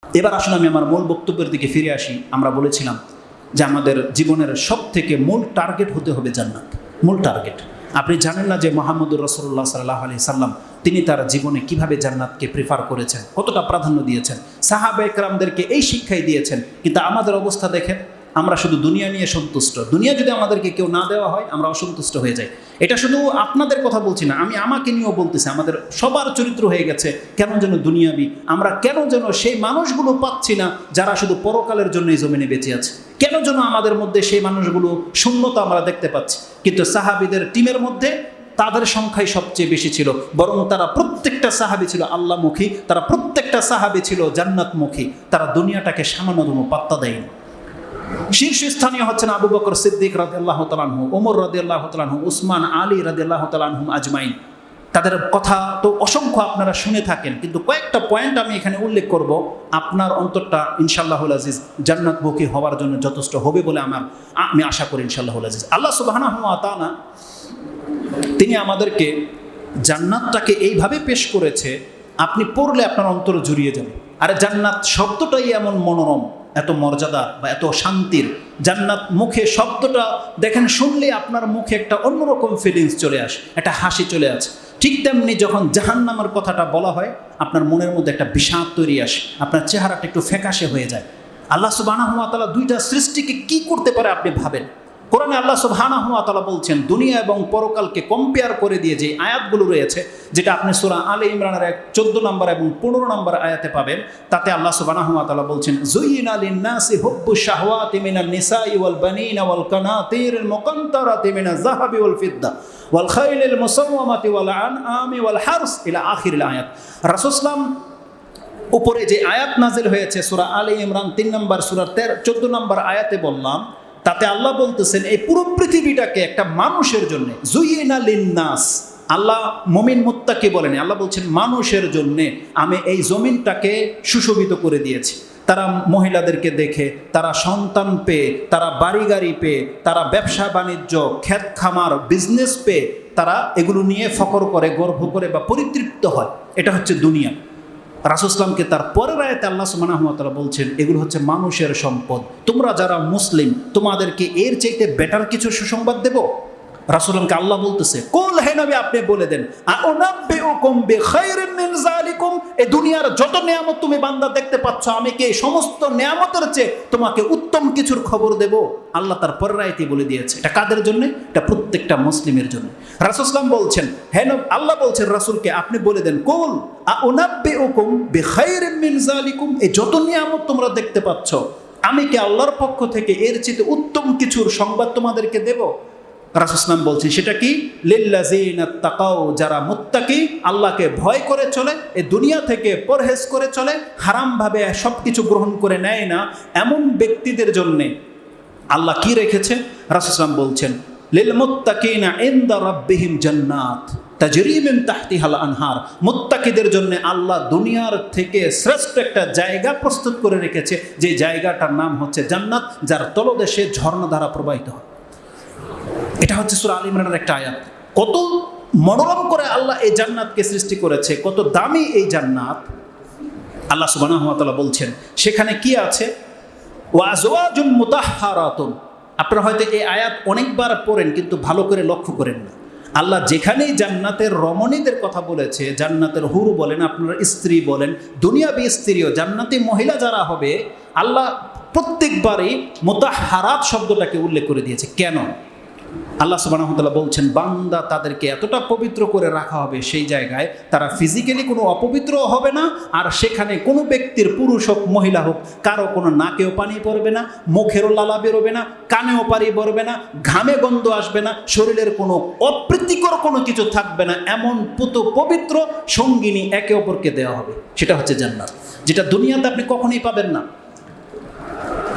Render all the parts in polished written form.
এবার আসলে আমি আমার মূল বক্তব্যের দিকে ফিরে আসি। আমরা বলেছিলাম যে আমাদের জীবনের সব থেকে মূল টার্গেট হতে হবে জান্নাত, মূল টার্গেট। আপনি জানেন না যে মুহাম্মদুর রাসূলুল্লাহ সাল্লাল্লাহু আলাইহি সাল্লাম তিনি তার জীবনে কিভাবে জান্নাতকে প্রেফার করেছেন, কতটা প্রাধান্য দিয়েছেন, সাহাবায়ে কেরামদেরকে এই শিক্ষাই দিয়েছেন। কিন্তু আমাদের অবস্থা দেখেন, আমরা শুধু দুনিয়া নিয়ে সন্তুষ্ট। দুনিয়া যদি আমাদেরকে কেউ না দেওয়া হয় আমরা অসন্তুষ্ট হয়ে যাই। এটা শুধু আপনাদের কথা বলছি না, আমি আমাকে নিয়েও বলতেছি। আমাদের সবার চরিত্র হয়ে গেছে কেন যেন দুনিয়াবি। আমরা কেন যেন সেই মানুষগুলো পাচ্ছি না যারা শুধু পরকালের জন্য এই জমিনে বেঁচে আছে। কেন যেন আমাদের মধ্যে সেই মানুষগুলো শূন্যতা আমরা দেখতে পাচ্ছি। কিন্তু সাহাবীদের টিমের মধ্যে তাদের সংখ্যাই সবচেয়ে বেশি ছিল, বরং তারা প্রত্যেকটা সাহাবী ছিল আল্লাহমুখী, তারা প্রত্যেকটা সাহাবী ছিল জান্নাতমুখী। তারা দুনিয়াটাকে সামান্যতম পাত্তা দেয়নি। শীর্ষস্থানীয় হচ্ছেন আবু বকর সিদ্দিক রাদিয়াল্লাহু তাআলা আনহু, ওমর রাদিয়াল্লাহু তাআলা আনহু, উসমান, আলী রাদিয়াল্লাহু তাআলা আনহুম আজমাইন। তাদের কথা তো অসংখ্য আপনারা শুনে থাকেন, কিন্তু কয়েকটা পয়েন্ট আমি এখানে উল্লেখ করব। আপনার অন্তরটা ইনশাআল্লাহুল আজিজ জান্নাতমুখী হওয়ার জন্য যথেষ্ট হবে বলে আমি আশা করি ইনশাআল্লাহুল আজিজ। আল্লাহ সুবহানাহু ওয়া তাআলা তিনি আমাদেরকে জান্নাতটাকে এইভাবে পেশ করেছে, আপনি পড়লে আপনার অন্তর জুড়িয়ে যাবে। আর জান্নাত শব্দটাই এমন মনোরম, এত মর্যাদা বা এত শান্তির। জান্নাত মুখে শব্দটা দেখেন, শুনলে আপনার মুখে একটা অন্যরকম ফিলিংস চলে আসে, একটা হাসি চলে আসে। ঠিক তেমনি যখন জাহান্নামের কথাটা বলা হয় আপনার মনের মধ্যে একটা বিষাদ তৈরি আসে, আপনার চেহারাটা একটু ফ্যাকাশে হয়ে যায়। আল্লাহ সুবহানাহু ওয়া তাআলা দুইটা সৃষ্টিকে কি করতে পারে আপনি ভাবেন। কোরআনে আল্লাহ সুবহানাহু ওয়া তাআলা বলছেন, দুনিয়া এবং পরকালকে কম্পেয়ার করে দিয়ে যে আয়াতগুলো রয়েছে, যেটা আপনি সূরা আলে ইমরানের 14 নম্বর এবং 15 নম্বর আয়াতে পাবেন, তাতে আল্লাহ সুবহানাহু ওয়া তাআলা বলছেন, যুয়িনা লিন-নাসি হুব্বুশ শাহওয়াতি মিনান নিসাই ওয়াল বানিনা ওয়াল কানাতিরিল মুকান্তারাতি মিনাজ যাহাবি ওয়াল ফিদ্দা ওয়াল খাইলিল মুসাওয়ামাতি ওয়াল আনআমি ওয়াল হারস ইলা আখিরিল আয়াত। রাসূল সাল্লাল্লাহু আলাইহি ওয়াসাল্লাম উপরে যে আয়াত নাজিল হয়েছে সূরা আলে ইমরান 3 নম্বর সূরার 14 নম্বর আয়াতে বললাম, তাতে আল্লাহ বলতেছেন এই পুরো পৃথিবীটাকে একটা মানুষের জন্য, যুয়িনা লিন-নাস। আল্লাহ মুমিন মুত্তাকি বলেন, আল্লাহ বলছেন মানুষের জন্য আমি এই জমিনটাকে সুশোভিত করে দিয়েছি। তারা মহিলাদেরকে দেখে, তারা সন্তান পেয়ে, তারা বাড়ি গাড়ি পেয়ে, তারা ব্যবসা বাণিজ্য, ক্ষেত খামার, বিজনেস পেয়ে তারা এগুলো নিয়ে ফখর করে, গর্ব করে বা পরিতৃপ্ত হয়। এটা হচ্ছে দুনিয়া। রাসূল সাল্লাল্লাহু আলাইহি ওয়াসাল্লামকে তার পরের আয়াতে আল্লাহ সুবহানাহু ওয়া তাআলা বলছেন, এগুলো হচ্ছে মানুষের সম্পদ। তোমরা যারা মুসলিম, তোমাদেরকে এর চাইতে বেটার কিছু সুসংবাদ দেব? রাসূলকে আল্লাহ বলতেছে, কুল, হে নবী আপনি বলে দেন, আউনাব্বিউকুম বিখাইরিন মিন যালিকুম, এই দুনিয়ার যত নিয়ামত তুমি বান্দা দেখতে পাচ্ছ, আমি কি এই সমস্ত নিয়ামতের চেয়ে তোমাকে উত্তম কিছুর খবর দেব? আল্লাহ তার পরের আয়াতে বলে দিয়েছে। এটা কাদের জন্য? এটা প্রত্যেকটা মুসলিমের জন্য। রাসূল সাল্লাল্লাহু আলাইহি ওয়াসাল্লাম বলছেন, হে নবী, আল্লাহ বলছেন রাসূলকে আপনি বলে দেন, কুল আউনাব্বিউকুম বিখাইরিন মিন যালিকুম, এই যত নিয়ামত তোমরা দেখতে পাচ্ছ, আমি কি আল্লাহর পক্ষ থেকে এর চেয়ে উত্তম কিছুর সংবাদ তোমাদেরকে দেব? রাসূল সাল্লাল্লাহু আলাইহি ওয়াসাল্লাম বলছেন, সেটা কি? লিল্লাযিনা তাকাউ, যারা মুত্তাকি, আল্লাহকে ভয় করে চলে, এই দুনিয়া থেকে পরহেজ করে চলে, হারামভাবে সব কিছু গ্রহণ করে নেয় না, এমন ব্যক্তিদের জন্য আল্লাহ কি রেখেছে? রাসূল সাল্লাল্লাহু আলাইহি ওয়াসাল্লাম বলছেন, লিল মুত্তাকিনা ইনদা রাব্বিহিম জান্নাত তাজরি মিন তাহতিহাল আনহার। মুত্তাকিদের জন্য আল্লাহ দুনিয়ার থেকে শ্রেষ্ঠ একটা জায়গা প্রস্তুত করে রেখেছে, যে জায়গাটার নাম হচ্ছে জান্নাত, যার তলদেশে ঝর্ণাধারা প্রবাহিত হয়। এটা হচ্ছে সূরা আলে ইমরানের একটা আয়াত। কত মনোরম করে আল্লাহ এই জান্নাতকে সৃষ্টি করেছে, কত দামি এই জান্নাত। আল্লাহ সুবহানাহু ওয়া তাআলা বলছেন সেখানে কি আছে? ওয়া আজওয়াজুন মুতাহহারাতুন। আপনারা হয়তো এই আয়াত অনেকবার পড়েন কিন্তু ভালো করে লক্ষ্য করেন না। আল্লাহ যেখানেই জান্নাতের রমণীদের কথা বলেছে, জান্নাতের হুর বলেন, আপনারা স্ত্রী বলেন, দুনিয়াবি স্ত্রীও জান্নাতি মহিলা যারা হবে, আল্লাহ প্রত্যেকবারই মুতাহহারাত শব্দটাকে উল্লেখ করে দিয়েছে। কেন? আল্লাহ সুবহানাহু ওয়া তাআলা বলছেন, বান্দা তাদেরকে এতটা পবিত্র করে রাখা হবে সেই জায়গায়, তারা ফিজিক্যালি কোনো অপবিত্র হবে না। আর সেখানে কোনো ব্যক্তির, পুরুষ হোক মহিলা হোক, কারো কোনো নাকেও পানি পড়বে না, মুখেরও লালা বেরোবে না, কানেও পানি পড়বে না, ঘামে গন্ধ আসবে না, শরীরের কোনো অপ্রীতিকর কোনো কিছু থাকবে না। এমন পবিত্র সঙ্গিনী একে অপরকে দেওয়া হবে। সেটা হচ্ছে জান্নাত, যেটা দুনিয়াতে আপনি কখনোই পাবেন না।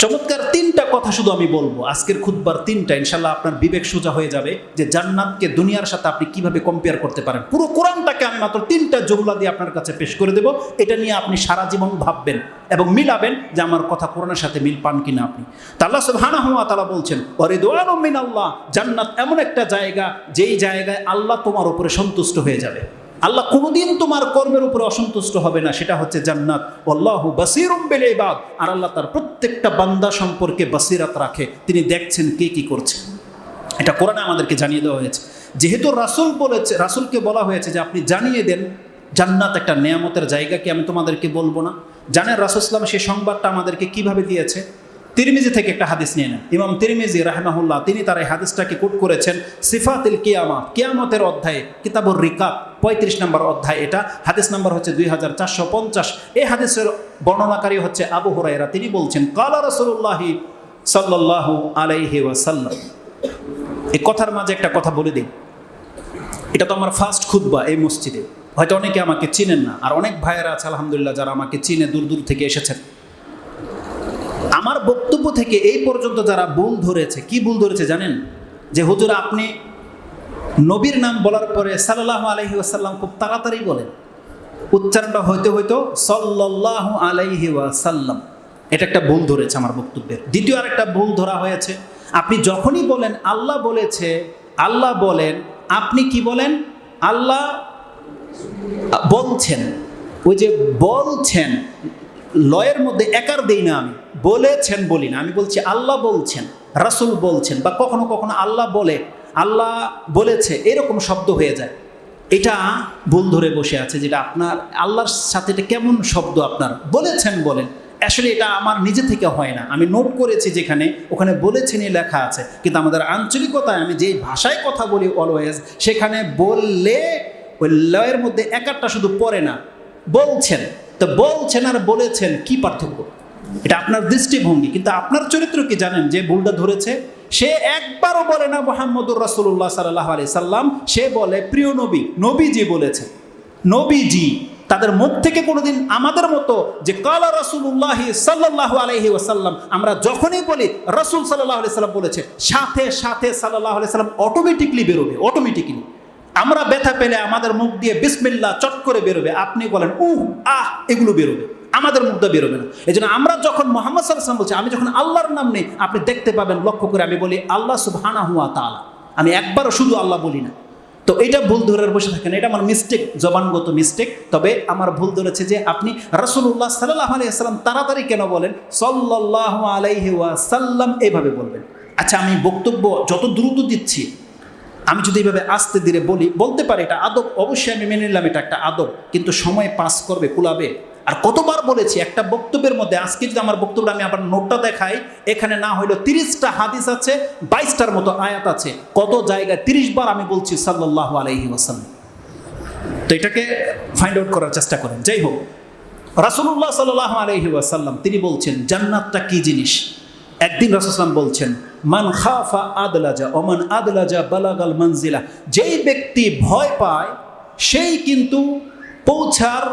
চমৎকার 3টা কথা শুধু আমি বলবো আজকের খুতবার, 3টা, ইনশাল্লাহ আপনার বিবেক সোজা হয়ে যাবে যে জান্নাতকে দুনিয়ার সাথে আপনি কিভাবে কম্পেয়ার করতে পারেন। পুরো কোরআনটাকে আমি মাত্র 3টা জুমলা দিয়ে আপনার কাছে পেশ করে দেব। এটা নিয়ে আপনি সারা জীবন ভাববেন এবং মিলাবেন যে আমার কথা কোরআনের সাথে মিল পান কিনা আপনি। তা আল্লাহ সুবহানাহু ওয়া তাআলা বলছেন, ওয়া রিদওয়ানুম মিনাল্লাহ, জান্নাত এমন একটা জায়গা যেই জায়গায় আল্লাহ তোমার উপরে সন্তুষ্ট হয়ে যাবে। আল্লাহ কোনোদিন তোমার কর্মের উপরে অসন্তুষ্ট হবে না, সেটা হচ্ছে জান্নাত। আল্লাহু বাসীরুম বিল ইবাদ, আর আল্লাহ তার প্রত্যেকটা বান্দা সম্পর্কে বাসিরাত রাখে, তিনি দেখছেন কে কি করছে। এটা কোরআনে আমাদেরকে জানিয়ে দেওয়া হয়েছে। যেহেতু রাসূলকে বলা হয়েছে যে আপনি জানিয়ে দেন জান্নাত একটা নেয়ামতের জায়গা, কি আমি তোমাদেরকে বলবো না? জানেন রাসূল সাল্লাল্লাহু আলাইহি ওয়াসাল্লাম সেই সংবাদটা আমাদেরকে কিভাবে দিয়েছে? তিরমিজি থেকে একটা হাদিস নিয়ে নেন। ইমাম তিরমিজি রাহিমাহুল্লাহ তিনি তার এই হাদিসটাকে কোট করেছেন সিফাতুল কিয়ামা, কিয়ামতের অধ্যায়ে, কিতাবুর রিকাব 35 নম্বর অধ্যায়। এটা হাদিস নাম্বার হচ্ছে 2450। এই হাদিসের বর্ণনাকারী হচ্ছে আবু হুরায়রা। তিনি বলছেন ক্বালা রাসূলুল্লাহি সাল্লাল্লাহু আলাইহি ওয়াসাল্লাম। এই কথার মাঝে একটা কথা বলে দিই, এটা তো আমার ফার্স্ট খুতবা এই মসজিদে। হয়তো অনেকে আমাকে চিনেন না, আর অনেক ভাইয়েরা আছে আলহামদুলিল্লাহ যারা আমাকে চিনে, দূর দূর থেকে এসেছেন। আমার বক্তব্য থেকে এই পর্যন্ত যারা ভুল ধরেছে, কি ভুল ধরেছে জানেন? যে হুজুর আপনি নবীর নাম বলার পরে সাল্লাল্লাহু আলাইহি ওয়াসাল্লাম খুব তাড়াতাড়ি বলেন, উচ্চারণটা হয়তো সাল্লাল্লাহু আলাইহি ওয়াসাল্লাম। এটা একটা ভুল ধরেছে আমার বক্তব্যের। দ্বিতীয় আরেকটা ভুল ধরা হয়েছে, আপনি যখনই বলেন আল্লাহ বলেছে, আল্লাহ বলেন, আপনি কি বলেন? আল্লাহ বলছেন। ওই যে বলছেন, লয়ের মধ্যে একার দেই না, আমি বলেছেন বলি না, আমি বলছি আল্লাহ বলছেন, রাসূল বলছেন, বা কখনো কখনো আল্লাহ বলে, আল্লাহ বলেছে, এরকম শব্দ হয়ে যায়। এটা ভুল ধরে বসে আছে, যেটা আপনার আল্লাহর সাথে এটা কেমন শব্দ আপনার বলেছেন বলেন। আসলে এটা আমার নিজে থেকে হয় না, আমি নোট করেছি যেখানে, ওখানে বলেছেনই লেখা আছে, কিন্তু আমাদের আঞ্চলিকতায় আমি যেই ভাষায় কথা বলি অলওয়েজ, সেখানে বললে ওই লয়ের মধ্যে একারটা শুধু পড়ে না, বলছেন। তো বলছেন আর বলেছেন কি পার্থক্য? এটা আপনার দৃষ্টিভঙ্গি, কিন্তু আপনার চরিত্র কি জানেন? যে ভুলটা ধরেছে সে একবারও বলে না মুহাম্মদুর রাসূলুল্লাহ সাল্লাল্লাহু আলাইহি সাল্লাম, সে বলে প্রিয় নবী, নবীজি বলেছে, নবীজি। তাদের মুখ থেকে কোনোদিন আমাদের মতো যে কালা রাসূলুল্লাহি সাল্লাল্লাহু আলাইহি ওয়াসাল্লাম, আমরা যখনই বলি রাসূল সাল্লাল্লাহু আলাইহি সাল্লাম বলেছে, সাথে সাথে সাল্লাল্লাহু আলাইহি সাল্লাম অটোমেটিকলি বেরোবে, অটোমেটিকলি। আমরা ব্যথা পেলে আমাদের মুখ দিয়ে বিসমিল্লাহ চট করে বেরোবে, আপনি বলেন আহ, এগুলো বেরোবে, আমাদের মুখ দিয়ে বেরোবে না। এই জন্য আমরা যখন মুহাম্মদ সাল্লাল্লাহু আলাইহি ওয়াসাল্লাম বলছি, আমি যখন আল্লাহর নাম নেই, আপনি দেখতে পাবেন, লক্ষ্য করে আমি বলি আল্লাহ সুবহানাহু ওয়া তাআলা, আমি একবারও শুধু আল্লাহ বলি না। তো এটা ভুল ধরে বসে থাকেন, এটা আমার মিস্টেক, জবানগত মিস্টেক। তবে আমার ভুল ধরেছে যে আপনি রাসূলুল্লাহ সাল্লাল্লাহু আলাইহি ওয়াসাল্লাম তাড়াতাড়ি কেন বলেন, সাল্লাল্লাহু আলাইহি ওয়াসাল্লাম এইভাবে বলবেন। আচ্ছা, আমি বক্তব্য যত দ্রুত দিচ্ছি, আমি যদি এইভাবে আস্তে ধীরে বলতে পারি, এটা আদব, অবশ্যই আমি মেনে নিলাম, এটা একটা আদব, কিন্তু সময় পাস করবে, কুলাবে। আর কতবার বলেছি একটা বক্তব্যের মধ্যে, আজকে যদি আমার বক্তব্যটা আমি আবার নোটটা দেখাই, এখানে না হইলো 30টা হাদিস আছে, 22টার মতো আয়াত আছে, কত জায়গায় 30 বার আমি বলছি সাল্লাল্লাহু আলাইহি ওয়াসাল্লাম। তো এটাকে ফাইন্ড আউট করার চেষ্টা করেন। যাই হোক, রাসূলুল্লাহ সাল্লাল্লাহু আলাইহি ওয়াসাল্লাম তিনি বলছেন জান্নাতটা কি জিনিস। একদিন রাসূল সাল্লাল্লাহু বলছেন মান খাফা আদলাজা ওমান আদলাজা বালাগাল মানজিলা, যেই ব্যক্তি ভয় পায় সেই কিন্তু পৌঁছার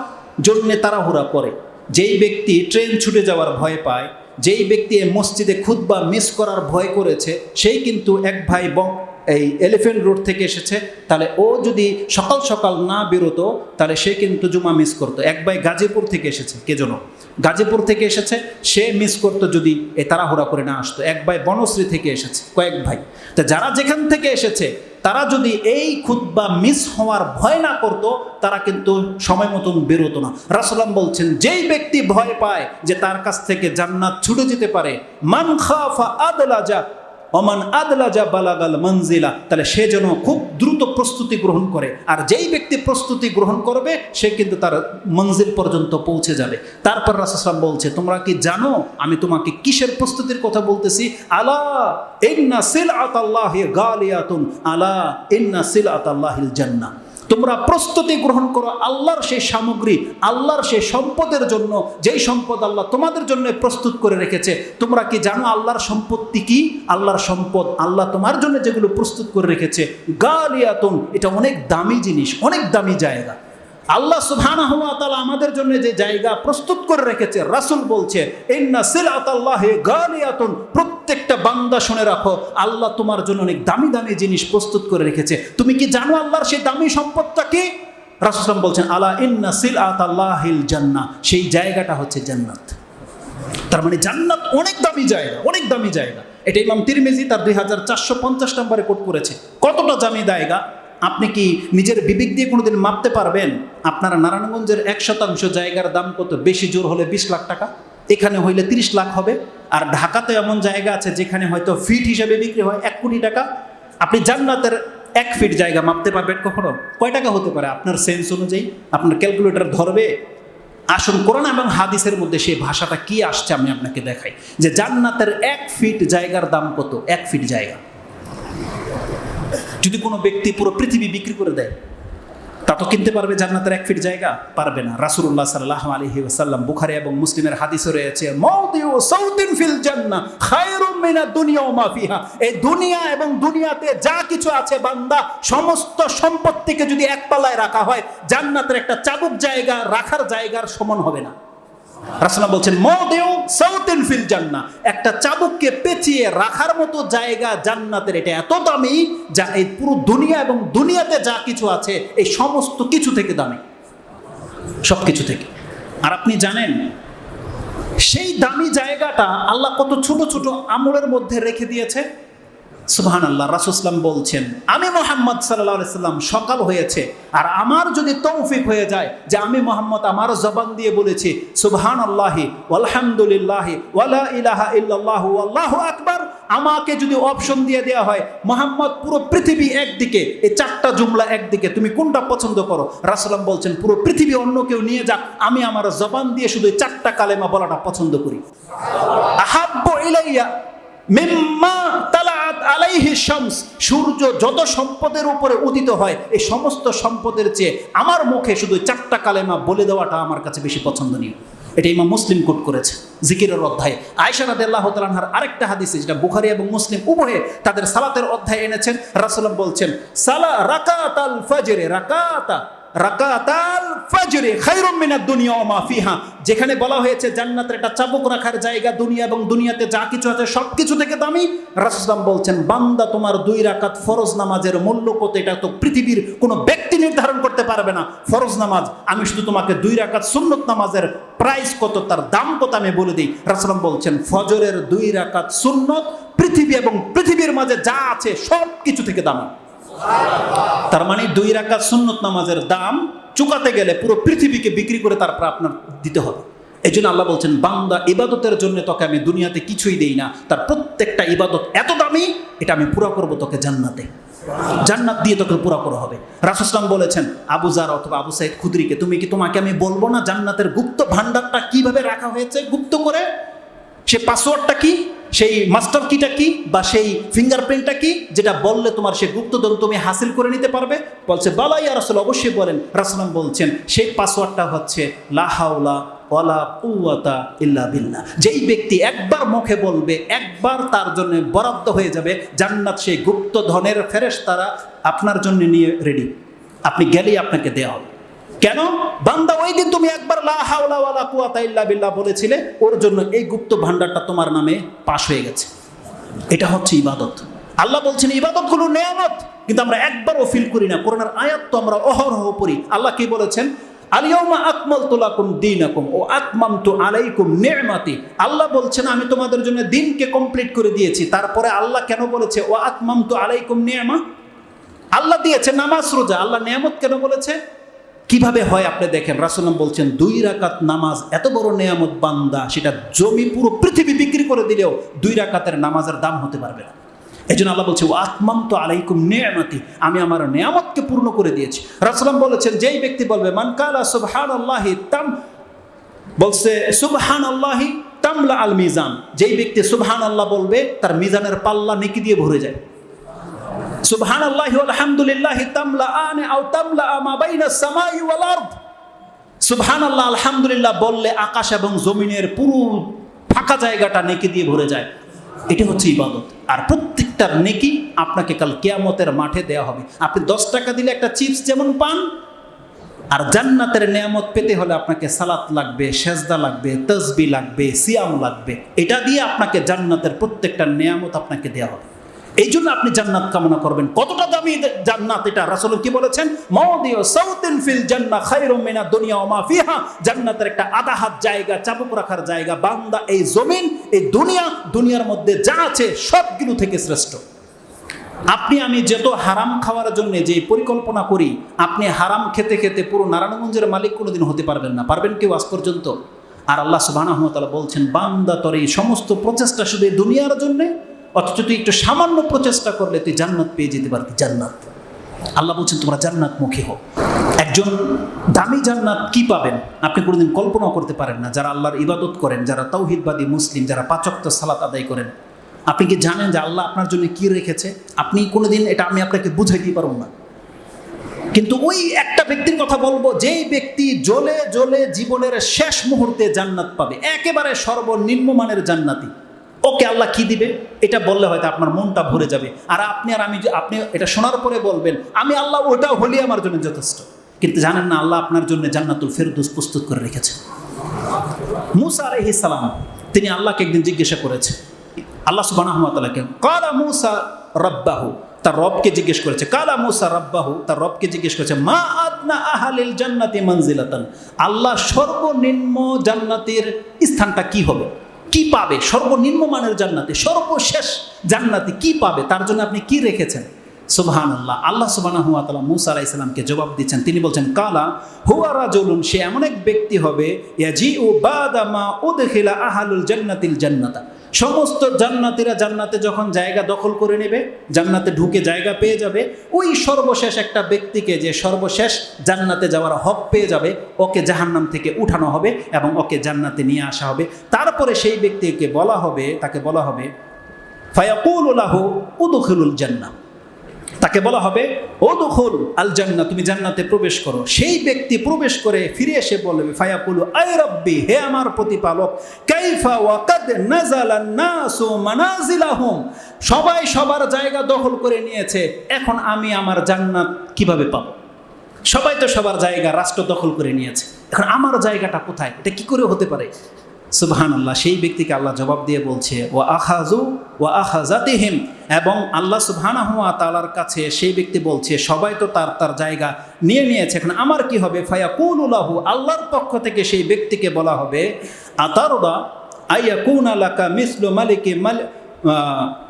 জন্য তাড়াহুড়া করে। যেই ব্যক্তি ট্রেন ছুটে যাওয়ার ভয় পায়, যেই ব্যক্তি মসজিদে খুতবা মিস করার ভয় করেছে, সেই কিন্তু এক ভাই এই এলিফ্যান্ট রোড থেকে এসেছে, তাহলে ও যদি সকাল সকাল না বেরোতো তাহলে সে কিন্তু জুমা মিস করতো। এক ভাই গাজীপুর থেকে এসেছে, কে যেন গাজীপুর থেকে এসেছে, সে মিস করতো যদি এ তাড়াহুড়া করে না আসতো। এক ভাই বনশ্রী থেকে এসেছে, কয়েক ভাই। তা যারা যেখান থেকে এসেছে তারা যদি এই খুতবা মিস হওয়ার ভয় না করতো, তারা কিন্তু সময় মতন বেরোতো না। রাসূলুল্লাহ বলছেন যেই ব্যক্তি ভয় পায় যে তার কাছ থেকে জান্নাত ছুটে যেতে পারে, মান খাফা আদলাজা ওমান আদলাজা বালাগাল মনজিলা, তাহলে সে যেন খুব দ্রুত প্রস্তুতি গ্রহণ করে। আর যেই ব্যক্তি প্রস্তুতি গ্রহণ করবে সে কিন্তু তার মঞ্জিল পর্যন্ত পৌঁছে যাবে। তারপর রাসূল সাল্লাল্লাহু আলাইহি ওয়াসাল্লাম বলছে, তোমরা কি জানো আমি তোমাকে কিসের প্রস্তুতির কথা বলতেছি? আলা ইন্না সিলআতাল্লাহি গালিয়াতুন, আলা ইন্না সিলআতাল্লাহিল জান্নাহ। তোমরা প্রস্তুতি গ্রহণ করো আল্লাহর সেই সামগ্রী, আল্লাহর সেই সম্পদের জন্য, যেই সম্পদ আল্লাহ তোমাদের জন্য প্রস্তুত করে রেখেছে। তোমরা কি জানো আল্লাহর সম্পত্তি কি? আল্লাহর সম্পদ, আল্লাহ তোমার জন্য যেগুলো প্রস্তুত করে রেখেছে, গালিয়াতুন, এটা অনেক দামি জিনিস, অনেক দামি জায়গা। আল্লাহ সুবহানাহু ওয়া তাআলা আমাদের জন্য যে জায়গা প্রস্তুত করে রেখেছে, রাসূল বলছে ইন্না সিলআতাল্লাহি গালিয়াতুন, প্রত্যেকটা বান্দা শুনে রাখো, আল্লাহ তোমার জন্য অনেক দামি দামি জিনিস প্রস্তুত করে রেখেছে। তুমি কি জানো আল্লাহর সেই দামি সম্পদটা কি? রাসূল সাল্লাল্লাহু আলাইহি ওয়াসাল্লাম বলছেন আলা ইন্না সিলআতাল্লাহিল জান্নাহ, সেই জায়গাটা হচ্ছে জান্নাত। তার মানে জান্নাত অনেক দামি জায়গা, অনেক দামি জায়গা। এটা ইমাম তিরমিজি তার 2450 নম্বরে কোট করেছে। কতটা দামি জায়গা? আপনি কি নিজের বিবেক দিয়ে কোনোদিন মাপতে পারবেন আপনার নারায়ণগঞ্জের 1% জায়গার দাম কত? বেশি জোর হলে 20 লাখ টাকা, এখানে হইলে 30 লাখ হবে। আর ঢাকাতে এমন জায়গা আছে যেখানে হয়তো ফিট হিসেবে বিক্রি হয় 1 কোটি টাকা। আপনি জান্নাতের 1 ফিট জায়গা মাপতে পারবেন কখনো? কয় টাকা হতে পারে? আপনার সেন্স অনুযায়ী আপনার ক্যালকুলেটর ধরবে? আসুন কোরআন এবং হাদিসের মধ্যে সেই ভাষাটা কি আসছে আমি আপনাকে দেখাই, যে জান্নাতের 1 ফিট জায়গার দাম কত। 1 ফিট জায়গা যদি কোনো ব্যক্তি পুরো পৃথিবী বিক্রি করে দেয়, তা তো কিনতে পারবে জান্নাতের 1 ফিট জায়গা? পারবে না। রাসূলুল্লাহ সাল্লাল্লাহু আলাইহি ওয়াসাল্লাম, বুখারী এবং মুসলিমের হাদিসে রয়েছে, মাউদিউ সাউতিন ফিল জান্নাহ খায়রুম মিনাদ দুনিয়া ওয়া মা ফিহা। এই দুনিয়া এবং দুনিয়াতে যা কিছু আছে বান্দা, সমস্ত সম্পত্তিকে যদি এক পাল্লায় রাখা হয়, জান্নাতের একটা চাবুক জায়গা রাখার জায়গার সমান হবে না। রাসূলুল্লাহ বলছেন, মাউদিউ সাউতিন ফিল জান্নাহ, একটা চাবুককে পেঁচিয়ে রাখার মতো জায়গা জান্নাতের, এটা এত দামি যা এই পুরো দুনিয়া এবং দুনিয়াতে যা কিছু আছে এই সমস্ত কিছু থেকে দামি, সব কিছু থেকে। আর আপনি জানেন সেই দামি জায়গাটা আল্লাহ কত ছোট ছোট আমলের মধ্যে রেখে দিয়েছে। সুবহানাল্লাহ। রাসূল সাল্লাল্লাহু আলাইহি ওয়াসাল্লাম বলছেন, আমি মুহাম্মদ সাল্লাল্লাহু আলাইহি ওয়াসাল্লাম সকাল হয়েছে আর আমার যদি তৌফিক হয়ে যায় যে আমি মুহাম্মদ আমার জবান দিয়ে বলেছি সুবহানাল্লাহি ওয়ালহামদুলিল্লাহি ওয়ালা ইলাহা ইল্লাল্লাহু আল্লাহু আকবার, আমাকে যদি অপশন দিয়ে দেওয়া হয় মুহাম্মদ পুরো পৃথিবী একদিকে, এই 4টা জুমলা একদিকে, তুমি কোনটা পছন্দ করো? রাসূলুল্লাহ বলছেন, পুরো পৃথিবী অন্য কেউ নিয়ে যাক, আমি আমার জবান দিয়ে শুধু 4টা কালেমা বলাটা পছন্দ করি। আহাব্বু ইলাইয়া মিম্মা তালাআত আলাইহি শামস, সূর্য যত সম্পদের উপরে উদিত হয় এই সমস্ত সম্পদের চেয়ে আমার মুখে শুধু 4টা কালেমা বলে দেওয়াটা আমার কাছে বেশি পছন্দনীয়। এটা ইমাম মুসলিম কোট করেছে জিকিরের অধ্যায়ে। আয়েশা রাদিয়াল্লাহু তাআলা আনহার আরেকটা হাদিসে, যেটা বুখারী এবং মুসলিম উভয়ে তাদের সালাতের অধ্যায়ে এনেছেন, রাসূলুল্লাহ বলছেন, সালা রাকাতাল ফজরে রাকাতাল ফজরে খায়রুম মিনাদ দুনিয়া ওয়া মা ফিহা, যেখানে বলা হয়েছে জান্নাতের একটা চাবুক রাখার জায়গা দুনিয়া এবং দুনিয়াতে যা কিছু আছে সবকিছু থেকে দামি। রাসূল বলছেন, বান্দা তোমার 2 রাকাত ফরজ নামাজের মূল্য কত এটা তো পৃথিবীর কোনো ব্যক্তি নির্ধারণ করতে পারবে না। ফরজ নামাজ, আমি শুধু তোমাকে 2 রাকাত সুন্নত নামাজের প্রাইস কত, তার দাম কত আমি বলে দিই। রাসূল বলছেন, ফজরের 2 রাকাত সুন্নত পৃথিবী এবং পৃথিবীর মাঝে যা আছে সব কিছু থেকে দামি। তার মানে 2 রাকাত সুন্নত নামাজের দাম চুকাতে গেলে পুরো পৃথিবীকে বিক্রি করে তারপর আপনার দিতে হবে। এই জন্য আল্লাহ বলছেন, বান্দা ইবাদতের জন্য তোকে আমি দুনিয়াতে কিছুই দেই না, তার প্রত্যেকটা ইবাদত এত দামি, এটা আমি পুরা করবো তোকে জান্নাতে, জান্নাত দিয়ে তোকে পুরা করা হবে। রাসূল সাল্লাল্লাহু বলেছেন আবু যার অথবা আবু সাঈদ খুদরিকে, তোমাকে আমি বলবো না জান্নাতের গুপ্ত ভান্ডারটা কিভাবে রাখা হয়েছে গুপ্ত করে? সে পাসওয়ার্ডটা কি, সেই মাস্টার কিটা কি, বা সেই ফিঙ্গারপ্রিন্টটা কি, যেটা বললে তোমার সে গুপ্তধন তুমি হাসিল করে নিতে পারবে? বলছে, বালা ইয়া রাসূল, অবশ্যই বলেন। রাসূল বলছেন, সেই পাসওয়ার্ডটা হচ্ছে লা হাওলা ওয়ালা কুওয়াতা ইল্লা বিল্লাহ। যেই ব্যক্তি একবার মুখে বলবে, একবার তার জন্য বরাদ্দ হয়ে যাবে জান্নাত, সেই গুপ্তধনের ফেরেশতারা আপনার জন্য নিয়ে রেডি, আপনি গেলেই আপনাকে দেওয়া হবে। কেন? বান্দা ওই দিন তুমি একবার লা হাওলা ওয়ালা কুওয়াতা ইল্লা বিল্লাহ বলেছিলে, ওর জন্য এই গুপ্ত ভান্ডারটা তোমার নামে পাশ হয়ে গেছে। এটা হচ্ছে ইবাদত। আল্লাহ বলছেন ইবাদত হলো নেয়ামত, কিন্তু আমরা একবারও ফিল করি না। কোরআনের আয়াত তো আমরা অহরহ পড়ি। আল্লাহ কি বলেছেন? আল-ইয়াউমা আকমালতু লাকুম দীনাকুম ওয়া আতমামতু আলাইকুম নি'মাতি। আল্লাহ বলছেন আমি তোমাদের জন্য দিনকে কমপ্লিট করে দিয়েছি। তারপরে আল্লাহ কেন বলেছে ওয়া আতমামতু আলাইকুম নি'মা? আল্লাহ দিয়েছে নামাজ রোজা, আল্লাহ নিয়ামত কেন বলেছে? কিভাবে হয় আপনি দেখেন। রাসূল বলছেন 2 রাকাত নামাজ এত বড় নিয়ামত, বান্দা সেটা জমি পুরো পৃথিবী বিক্রি করে দিলেও 2 রাকাতের নামাজের দাম হতে পারবে না। এই জন্য আল্লাহ বলছে ওয়া আতমামতু আলাইকুম নি'মাতি, আমি আমার নিয়ামতকে পূর্ণ করে দিয়েছি। রাসূল বলেছেন যেই ব্যক্তি বলবে মান কালা সুবহানাল্লাহি বলছে সুবহানাল্লাহি তামলা আল মিজান, যেই ব্যক্তি সুবহানাল্লাহ বলবে তার মিজানের পাল্লা নেকি দিয়ে ভরে যায়। সুবহানাল্লাহি ওয়াল হামদুলিল্লাহি তামলাআন আও তামলাআ মা বাইনাস সামাই ওয়াল আরদ। সুবহানাল্লাহ আলহামদুলিল্লাহ বললে আকাশ এবং জমিনের পুরো ফাঁকা জায়গাটা নেকি দিয়ে ভরে যায়। এটা হচ্ছে ইবাদত। আর প্রত্যেকটার নেকি আপনাকে কাল কিয়ামতের মাঠে দেওয়া হবে। আপনি 10 টাকা দিলে একটা চিপস যেমন পান, আর জান্নাতের নিয়ামত পেতে হলে আপনাকে সালাত লাগবে, সেজদা লাগবে, তাসবিহ লাগবে, সিয়াম লাগবে। এটা দিয়ে আপনাকে জান্নাতের প্রত্যেকটা নিয়ামত আপনাকে দেওয়া হবে। এই জন্য আপনি জান্নাত কামনা করবেন। কতটা দামি জান্নাত এটা! রাসূল কি বলেছেন? মাওদিউ সাউতিন ফিল জান্নাহ খায়রুম মিনাদ দুনিয়া ওয়া মা ফিহা। জান্নাতের একটা আধা হাত জায়গা, চাবুক রাখার জায়গা। বান্দা এই জমিন, এই দুনিয়ার মধ্যে যা আছে সবগুলো থেকে শ্রেষ্ঠ। আপনি আমি যত হারাম খাওয়ার জন্য যে পরিকল্পনা করি, আপনি হারাম খেতে খেতে পুরো নারায়ণগঞ্জের মালিক কোনোদিন হতে পারবেন না। পারবেন কেউ আজ পর্যন্ত? আর আল্লাহ সুবহানাহু ওয়া তাআলা বলছেন, বান্দা তোর এই সমস্ত প্রচেষ্টা শুধু এই দুনিয়ার জন্যে, অথচ তুই একটু সামান্য প্রচেষ্টা করলে তুই জান্নাত পেয়ে যেতে পারবি। জান্নাত, আল্লাহ বলছেন তোমরা জান্নাতমুখী হও। একজন দামি জান্নাত কি পাবেন আপনি কোনোদিন কল্পনাও করতে পারেন না। যারা আল্লাহর ইবাদত করেন, যারা তাওহীদবাদী মুসলিম, যারা 5 ওয়াক্ত সালাত আদায় করেন, আপনি কি জানেন যে আল্লাহ আপনার জন্য কি রেখেছে? আপনি কোনোদিন এটা আমি আপনাকে বুঝাইতে পারব না। কিন্তু ওই একটা ব্যক্তির কথা বলবো, যেই ব্যক্তি জ্বলে জ্বলে জীবনের শেষ মুহূর্তে জান্নাত পাবে, একেবারে সর্বনিম্ন মানের জান্নাতি, ওকে আল্লাহ কি দিবে এটা বললে হয়তো আপনার মনটা ভরে যাবে। আর আপনি আপনি এটা শোনার পরে বলবেন, আমি আল্লাহ ওটাও হলে আমার জন্য যথেষ্ট। কিন্তু জানেন না আল্লাহ আপনার জন্য জান্নাতুল ফেরদৌস প্রস্তুত করে রেখেছেন। মূসা আলাইহিস সালাম তিনি আল্লাহকে একদিন জিজ্ঞাসা করেছে, আল্লাহ সুবহানাহু ওয়া তাআলাকে, কালা মূসা রাব্বাহু, তার রবকে জিজ্ঞেস করেছে, কালা মূসা রাব্বাহু, তার রবকে জিজ্ঞেস করেছে, মা আদনা আহলিল জান্নাতি মানজিলাতান, আল্লাহ সর্বনিম্ন জান্নাতের স্থানটা কি হবে, কি পাবে? সর্বনিম্ন মানের জান্নাতে, সর্বশেষ জান্নাতে কি পাবে, তার জন্য আপনি কি রেখেছেন? সুবহানাল্লাহ। আল্লাহ সুবহানাহু ওয়া তাআলা মূসা আলাইহিস সালামকে জবাব দিচ্ছেন, তিনি বলছেন, কালা হুয়া রাজুলুন, সে এমন এক ব্যক্তি হবে, ইয়াজিউ বাদা মা উদখিলা আহলুল জান্নাতিল জান্নাতা, সমস্ত জান্নাতীরা জান্নাতে যখন জায়গা দখল করে নেবে, জান্নাতে ঢুকে জায়গা পেয়ে যাবে, ওই সর্বশেষ একটা ব্যক্তিকে, যে সর্বশেষ জান্নাতে যাওয়ার হক পেয়ে যাবে, ওকে জাহান্নাম থেকে উঠানো হবে এবং ওকে জান্নাতে নিয়ে আসা হবে। তারপরে সেই ব্যক্তিকে বলা হবে, তাকে বলা হবে, ফায়াকুলু লাহু উদখিলুল জান্নাহ, তাকে বলা হবে উদখুল আল জান্নাহ, তুমি জান্নাতে প্রবেশ করো। সেই ব্যক্তি প্রবেশ করে ফিরে এসে বলবে, ফায়াকুলু আয় রাব্বি, হে আমার প্রতিপালক, কাইফা ওয়া কাদ নাযালান নাসু মানাজিলাহুম, সবাই সবার জায়গা দখল করে নিয়েছে, এখন আমি আমার জান্নাত কিভাবে পাবো? সবাই তো সবার জায়গা রাষ্ট্র দখল করে নিয়েছে, এখন আমার জায়গাটা কোথায়? এটা কি করে হতে পারে? সুবহানাল্লাহ। সেই ব্যক্তিকে আল্লাহ জবাব দিয়ে বলছে, ওয়া আখাযু ওয়া আখাযাতিহিম, এবং আল্লাহ সুবহানাহু ওয়া তাআলার কাছে সেই ব্যক্তি বলছে, সবাই তো তার তার জায়গা নিয়ে নিয়েছে, এখন আমার কি হবে? ফায়াকুলু লাহু, আল্লাহর পক্ষ থেকে সেই ব্যক্তিকে বলা হবে, আতারদা আইয়াকুনা লাকা মিসলু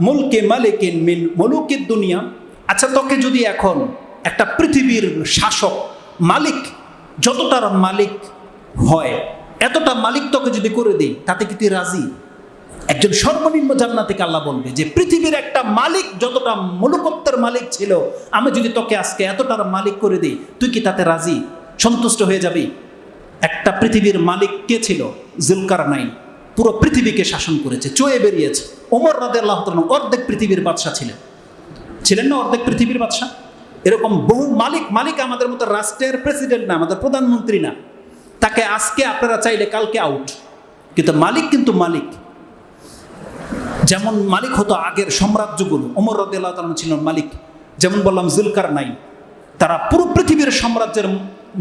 মুলকি মালিকিন মিন মুলুকিদ দুনিয়া, আচ্ছা তোকে যদি এখন একটা পৃথিবীর শাসক, মালিক, যতটার মালিক হয় এতটা মালিক তোকে যদি করে দিই, তাতে কি তুই রাজি? একজন সর্বনিম্ন জান্নাতীকে আল্লাহ বলবে যে পৃথিবীর একটা মালিক যতটা মূলকত্বের মালিক ছিল, আমি যদি তোকে আজকে এতটার মালিক করে দিই, তুই কি তাতে রাজি, সন্তুষ্ট হয়ে যাবি? একটা পৃথিবীর মালিক কে ছিল? যুলকারনাইন, পুরো পৃথিবীকে শাসন করেছে, চয়ে বেরিয়েছে। ওমর রাদিয়াল্লাহু তাআলা অর্ধেক পৃথিবীর বাদশা ছিলেন না? অর্ধেক পৃথিবীর বাদশা। এরকম বহু মালিক আমাদের মতো রাষ্ট্রের প্রেসিডেন্ট না, আমাদের প্রধানমন্ত্রী না, তাকে আজকে আপনারা চাইলে কালকে আউট, কিন্তু মালিক কিন্তু মালিক। যেমন মালিক হতো আগের সাম্রাজ্যগুলো, ওমর রাদিয়াল্লাহু তাআলা ছিলেন মালিক। যেমন বললাম যুলকারনাইন, তারা পুরো পৃথিবীর সাম্রাজ্যের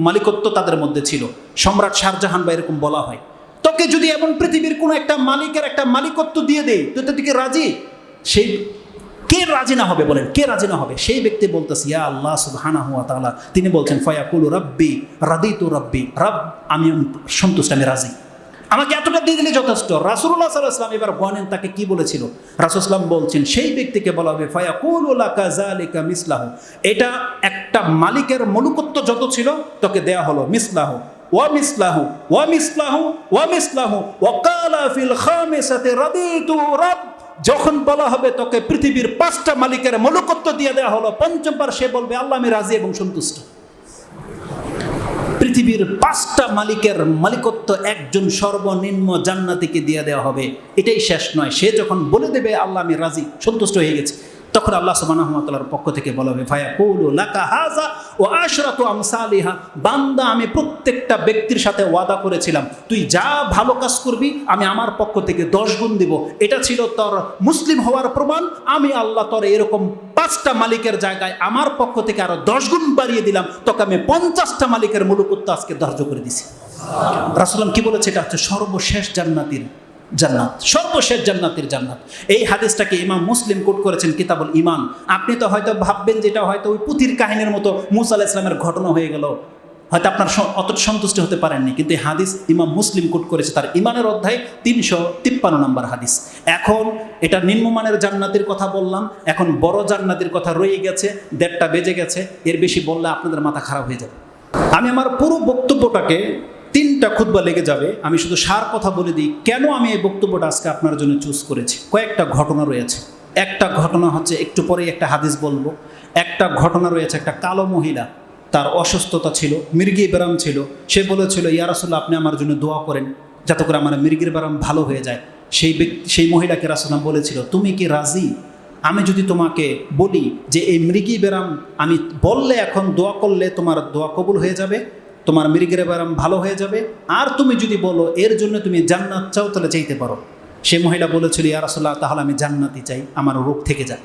মালিকত্ব তাদের মধ্যে ছিল। সম্রাট শাহজাহান বা এরকম বলা হয়। তোকে যদি এমন পৃথিবীর কোনো একটা মালিকের একটা মালিকত্ব দিয়ে দেয়, তুই তো তুই রাজি? সেই কে রাজি না হবে বলেন? কে রাজি না হবে? সেই ব্যক্তি বলতেছে, ইয়া আল্লাহ সুবহানাহু ওয়া তাআলা, তিনি বলছেন, ফায়াকুলু রাব্বি রাদিতু রাব্বি, রব আমি সন্তুষ্ট, আমি রাজি, আমাকে এতটা দিয়ে দিলে যথেষ্ট। রাসূলুল্লাহ সাল্লাল্লাহু আলাইহি ওয়াসাল্লাম এবার বলেন তাকে কি বলেছিল। রাসূল সাল্লাল্লাহু আলাইহি ওয়াসাল্লাম বলছেন, সেই ব্যক্তিকে বলা হবে, ফায়াকুলু লাকা যালিকা মিসলাহু, এটা একটা মালিকের মলুকত্ব যত ছিল তোকে দেয়া হলো, মিসলাহু ওয়া মিসলাহু ওয়া মিসলাহু ওয়া মিসলাহু ওয়া ক্বালা ফিল খামিসাতি রাদিতু রাব, যখন বলা হবে তোকে পৃথিবীর 5টা মালিকের মলুকত্ব দিয়ে দেওয়া হলো, পঞ্চমবার সে বলবে, আল্লাহ আমি রাজি এবং সন্তুষ্ট। পৃথিবীর 5টা মালিকের মালিকত্ব একজন সর্বনিম্ন জান্নাতীকে দিয়ে দেওয়া হবে, এটাই শেষ নয়। সে যখন বলে দেবে আল্লাহ আমি রাজি, সন্তুষ্ট হয়ে গেছে, তখন আল্লাহ সুবহানাহু ওয়া তাআলার পক্ষ থেকে বলা হবে, ফায়াকুলু লাকা হাযা ওয়া আশরাতু আমসালিহা, বান্দা আমি প্রত্যেকটা ব্যক্তির সাথে ওয়াদা করেছিলাম, তুই যা ভালো কাজ করবি আমি আমার পক্ষ থেকে 10 গুণ দিব। এটা ছিল তোর মুসলিম হওয়ার প্রমাণ। আমি আল্লাহ তোর এরকম 5টা মালিকের জায়গায় আমার পক্ষ থেকে আরো 10 গুণ বাড়িয়ে দিলাম, তোকে আমি 50টা মালিকের মূলকত্ব আজকে ধার্য করে দিছি। রাসূলুল্লাহ কি বলেছে? এটা হচ্ছে সর্বশেষ জান্নাতের জান্নাত, সর্বশেষ জান্নাতের জান্নাত। এই হাদিসটাকে ইমাম মুসলিম কোট করেছেন কিতাবুল ঈমান। আপনি তো হয়তো ভাববেন যেটা হয়তো ওই পুঁথির কাহিনীর মতো মুসা আলাইহিস সালামের ঘটনা হয়ে গেল, হয়তো আপনার অত সন্তুষ্ট হতে পারেননি, কিন্তু এই হাদিস ইমাম মুসলিম কোট করেছে তার ইমানের অধ্যায় 353 নম্বর হাদিস। এখন এটা নিম্নমানের জান্নাতের কথা বললাম, এখন বড় জান্নাতের কথা রয়ে গেছে, 1:30 বেজে গেছে, এর বেশি বললে আপনাদের মাথা খারাপ হয়ে যাবে। আমি আমার পুরো বক্তব্যটাকে 3টা খুতবা লেগে যাবে, আমি শুধু সার কথা বলে দিই কেন আমি এই বক্তব্যটা আজকে আপনার জন্য চুজ করেছি। কয়েকটা ঘটনা রয়েছে। একটা ঘটনা হচ্ছে একটু পরেই একটা হাদিস বলবো। একটা ঘটনা রয়েছে, একটা কালো মহিলা, তার অসুস্থতা ছিল, মির্গি ব্যারাম ছিল। সে বলেছিল, ইয়া রাসূলুল্লাহ আপনি আমার জন্য দোয়া করেন যাতে করে আমার মির্গির ব্যারাম ভালো হয়ে যায়। সেই মহিলাকে রাসূলুল্লাহ বলেছিল, তুমি কি রাজি আমি যদি তোমাকে বলি যে এই মৃগী ব্যারাম আমি বললে এখন দোয়া করলে তোমার দোয়া কবুল হয়ে যাবে, তোমার মৃগের ব্যারাম ভালো হয়ে যাবে, আর তুমি যদি বলো এর জন্য তুমি জান্নাত চাও তাহলে চাইতে পারো। সে মহিলা বলেছিল, ইয়া রাসূলুল্লাহ তাহলে আমি জান্নাতি চাই, আমার রোগ থেকে যাক।